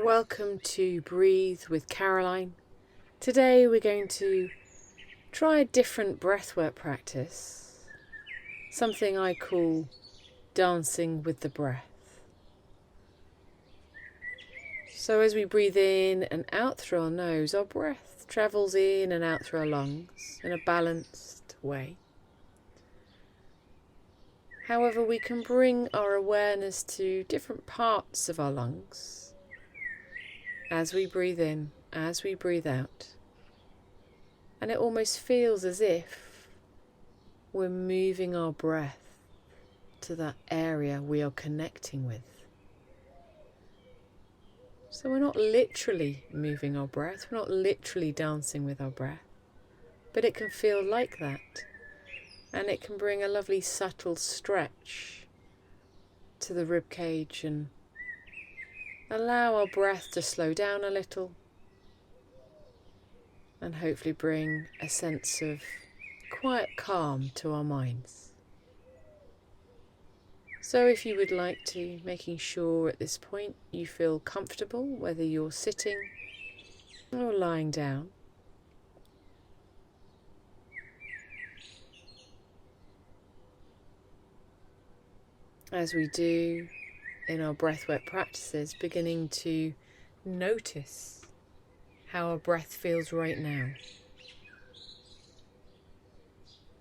Welcome to Breathe with Caroline. Today we're going to try a different breathwork practice, something I call dancing with the breath. So as we breathe in and out through our nose, our breath travels in and out through our lungs in a balanced way. However, we can bring our awareness to different parts of our lungs as we breathe in, as we breathe out. And it almost feels as if we're moving our breath to that area we are connecting with. So we're not literally moving our breath, we're not literally dancing with our breath, but it can feel like that. And it can bring a lovely subtle stretch to the rib cage and allow our breath to slow down a little and hopefully bring a sense of quiet calm to our minds. So if you would like to, making sure at this point you feel comfortable, whether you're sitting or lying down. As we do in our breathwork practices, beginning to notice how our breath feels right now.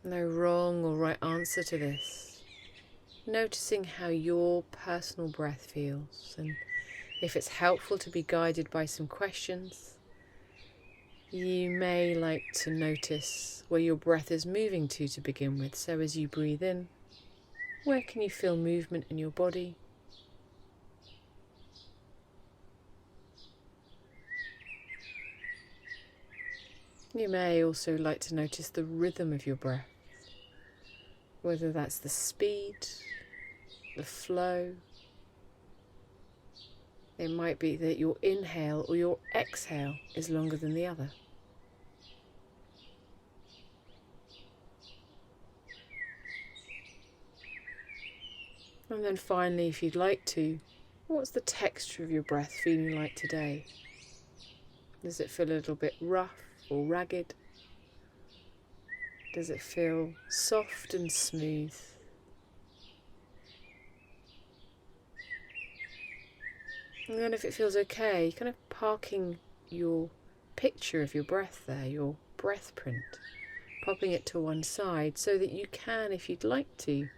No wrong or right answer to this. Noticing how your personal breath feels, and if it's helpful to be guided by some questions, you may like to notice where your breath is moving to begin with. So as you breathe in, where can you feel movement in your body? You may also like to notice the rhythm of your breath, whether that's the speed, the flow. It might be that your inhale or your exhale is longer than the other. And then finally, if you'd like to, what's the texture of your breath feeling like today? Does it feel a little bit rough or ragged? Does it feel soft and smooth? And then if it feels okay, kind of parking your picture of your breath there, your breath print, popping it to one side so that you can, if you'd like to,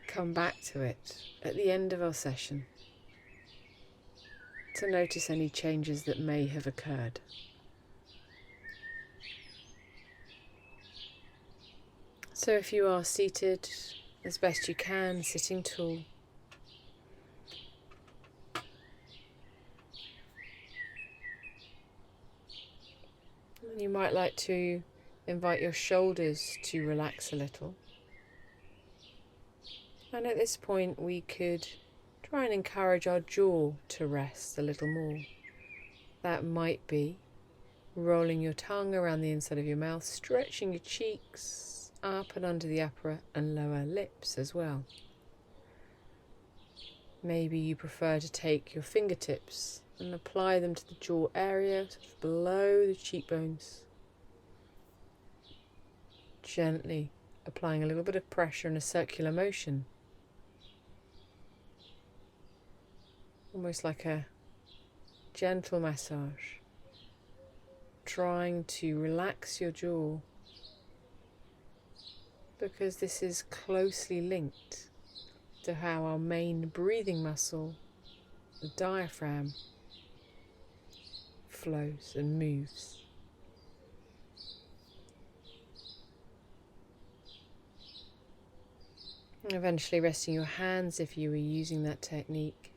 come back to it at the end of our session to notice any changes that may have occurred. So if you are seated as best you can, sitting tall, and you might like to invite your shoulders to relax a little. And at this point we could try and encourage our jaw to rest a little more. That might be rolling your tongue around the inside of your mouth, stretching your cheeks up and under the upper and lower lips as well. Maybe you prefer to take your fingertips and apply them to the jaw area, sort of below the cheekbones. Gently applying a little bit of pressure and a circular motion. Almost like a gentle massage. Trying to relax your jaw, because this is closely linked to how our main breathing muscle, the diaphragm, flows and moves. And eventually resting your hands if you were using that technique.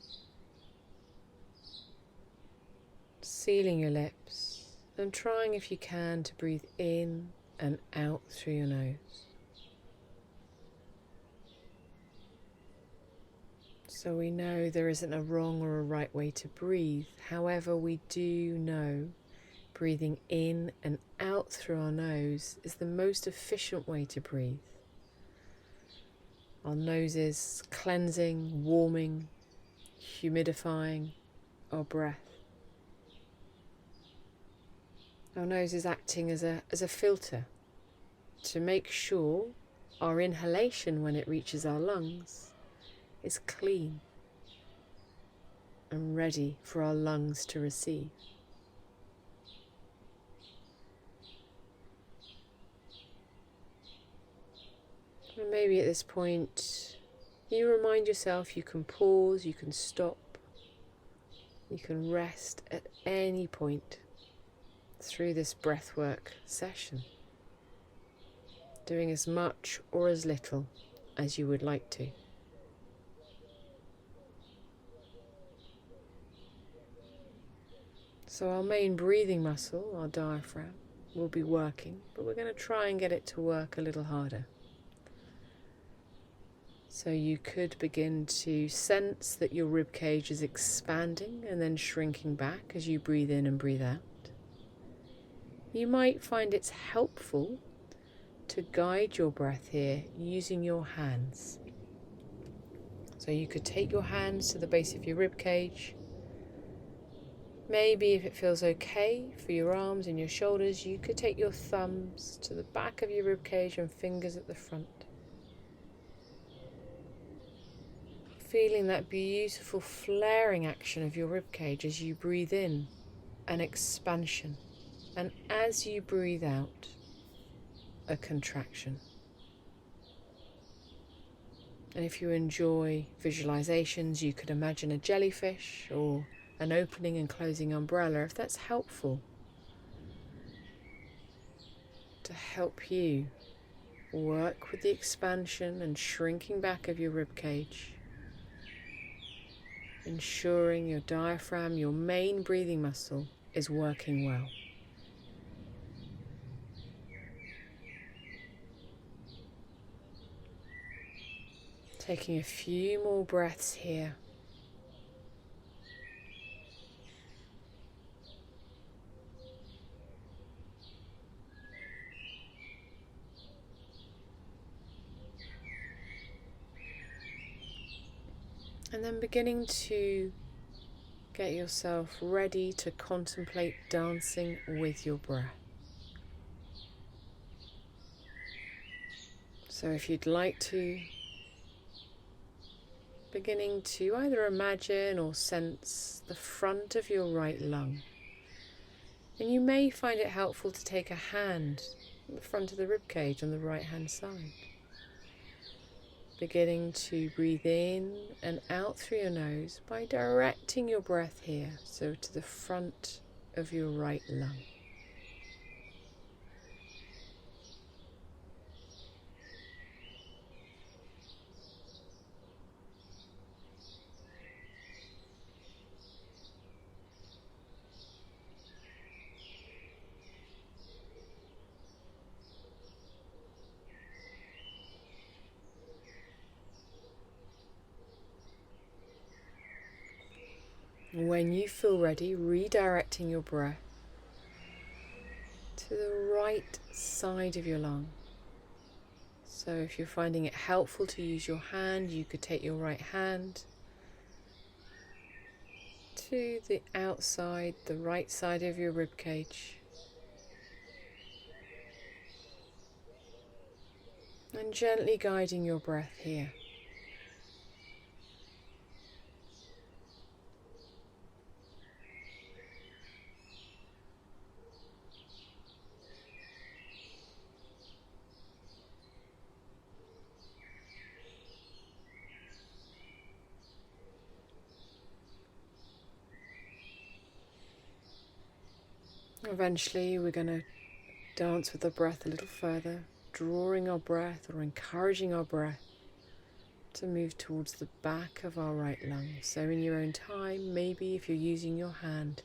Sealing your lips and trying, if you can, to breathe in and out through your nose. So we know there isn't a wrong or a right way to breathe. However, we do know breathing in and out through our nose is the most efficient way to breathe. Our nose is cleansing, warming, humidifying, our breath. Our nose is acting as a filter to make sure our inhalation, when it reaches our lungs, is clean and ready for our lungs to receive. And maybe at this point you remind yourself you can pause, you can stop, you can rest at any point through this breathwork session, doing as much or as little as you would like to. So our main breathing muscle, our diaphragm, will be working, but we're going to try and get it to work a little harder. So you could begin to sense that your rib cage is expanding and then shrinking back as you breathe in and breathe out. You might find it's helpful to guide your breath here using your hands. So you could take your hands to the base of your rib cage. Maybe if it feels okay for your arms and your shoulders, you could take your thumbs to the back of your rib cage and fingers at the front. Feeling that beautiful flaring action of your rib cage as you breathe in, an expansion, and as you breathe out, a contraction. And if you enjoy visualizations, you could imagine a jellyfish or an opening and closing umbrella, if that's helpful to help you work with the expansion and shrinking back of your rib cage, ensuring your diaphragm, your main breathing muscle, is working well. Taking a few more breaths here. And then beginning to get yourself ready to contemplate dancing with your breath. So if you'd like to, beginning to either imagine or sense the front of your right lung. And you may find it helpful to take a hand at the front of the rib cage on the right hand side. Beginning to breathe in and out through your nose by directing your breath here, so to the front of your right lung. When you feel ready, redirecting your breath to the right side of your lung. So if you're finding it helpful to use your hand, you could take your right hand to the outside, the right side of your rib cage. And gently guiding your breath here. Eventually we're going to dance with the breath a little further, drawing our breath or encouraging our breath to move towards the back of our right lung. So in your own time, maybe if you're using your hand,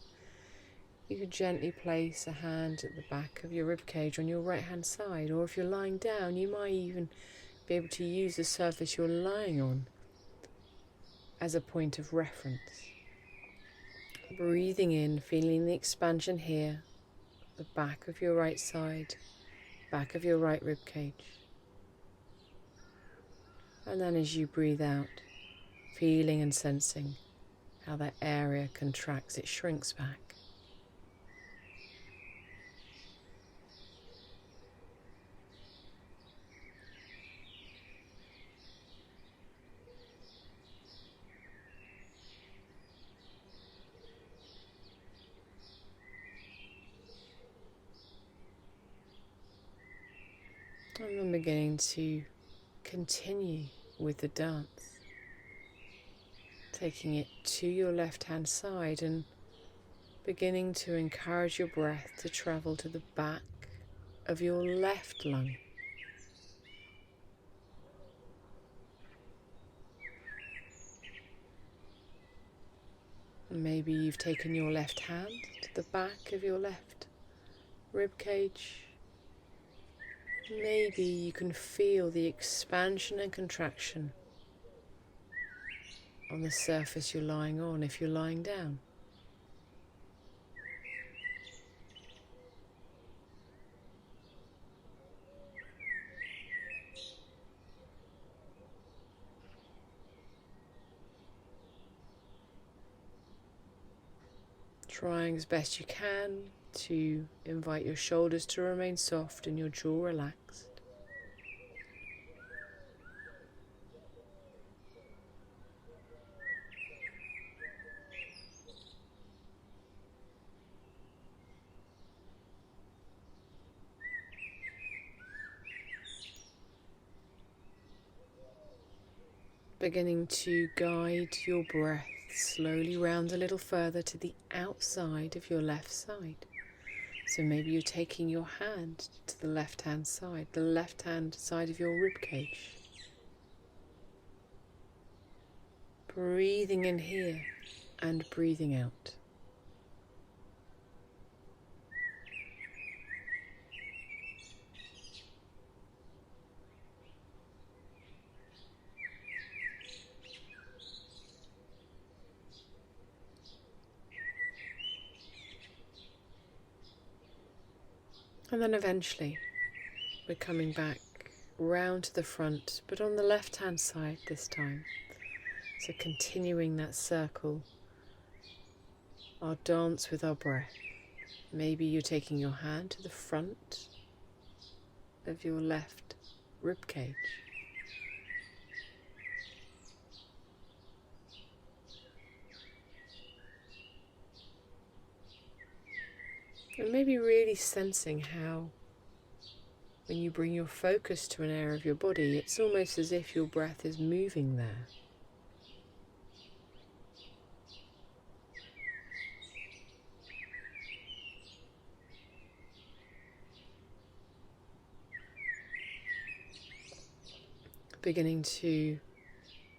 you could gently place a hand at the back of your rib cage on your right hand side, or if you're lying down, you might even be able to use the surface you're lying on as a point of reference. Breathing in, feeling the expansion here, the back of your right side, back of your right rib cage. And then as you breathe out, feeling and sensing how that area contracts, it shrinks back. And I'm beginning to continue with the dance, taking it to your left-hand side and beginning to encourage your breath to travel to the back of your left lung. Maybe you've taken your left hand to the back of your left rib cage. Maybe you can feel the expansion and contraction on the surface you're lying on if you're lying down. Trying as best you can to invite your shoulders to remain soft and your jaw relaxed. Beginning to guide your breath slowly round a little further to the outside of your left side. So maybe you're taking your hand to the left-hand side of your rib cage. Breathing in here and breathing out. And then eventually we're coming back round to the front, but on the left-hand side this time. So continuing that circle, our dance with our breath. Maybe you're taking your hand to the front of your left rib cage. And maybe really sensing how, when you bring your focus to an area of your body, it's almost as if your breath is moving there. Beginning to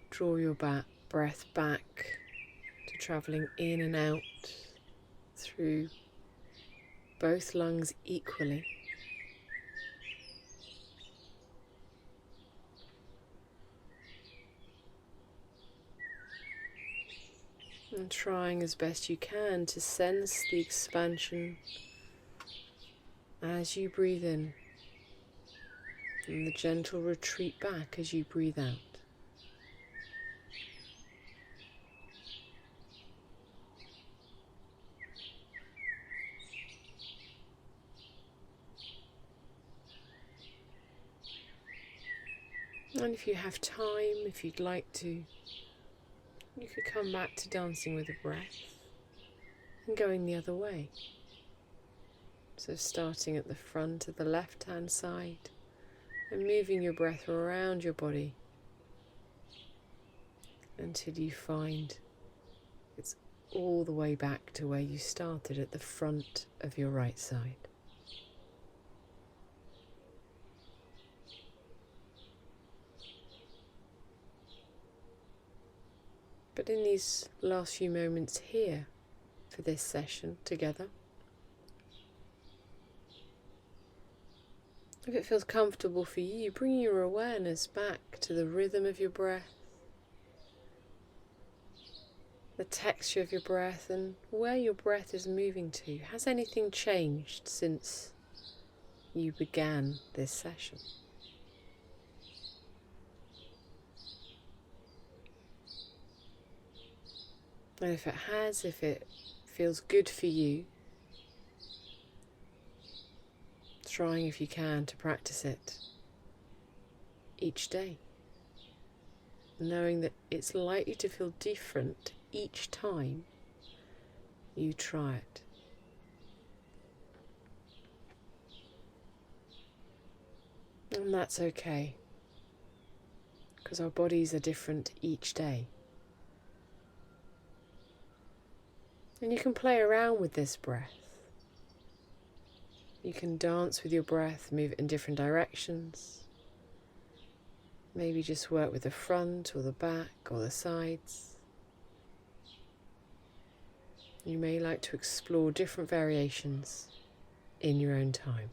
draw your breath back to travelling in and out through both lungs equally. And trying as best you can to sense the expansion as you breathe in, and the gentle retreat back as you breathe out. And if you have time, if you'd like to, you could come back to dancing with the breath and going the other way. So starting at the front of the left-hand side and moving your breath around your body until you find it's all the way back to where you started at the front of your right side. But in these last few moments here for this session together, if it feels comfortable for you, bring your awareness back to the rhythm of your breath, the texture of your breath, and where your breath is moving to. Has anything changed since you began this session? And if it has, if it feels good for you, trying if you can to practice it each day, knowing that it's likely to feel different each time you try it. And that's okay, because our bodies are different each day. And you can play around with this breath. You can dance with your breath, move it in different directions. Maybe just work with the front or the back or the sides. You may like to explore different variations in your own time.